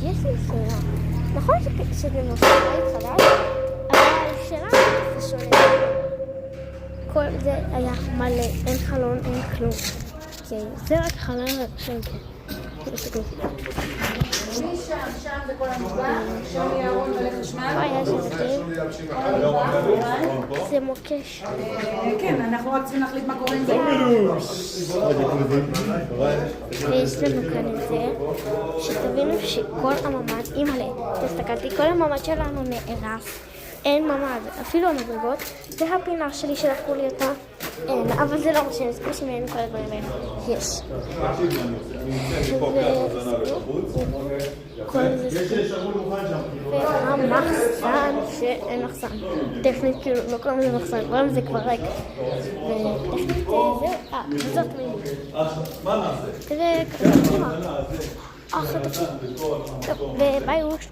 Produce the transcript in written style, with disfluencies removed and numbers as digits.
יש לי שאלה. נכון שזה נושא בית חדש, אבל שאלה זה שונה. כל זה היה מלא, אין חלון, אין כלום. זה רק חלון שם. שם זה כל המטבח, שם יהיה ארון מלא חשמל. היה שבטים. זה מוקש. כן, אנחנו רק צריכים להחליט מה קורה עם זה. ויש לנו כאן את זה, שתבינו שכל הממד, הסתכלתי, כל הממד שלנו נהרס. אין ממד, אפילו המדרגות. זה הפינה שלי שלקחו לי אותה. אין, אבל זה לא משנה, זה כמו אין כל הדברים האלה. יש. כל זה והמחסן שאין מחסן. טכנית כאילו, לא קוראים לזה מחסן, קוראים לזה כבר ריק. וטכנית זה, וזאת מיני. תראה, קדימה. חדשים. וביי אוש.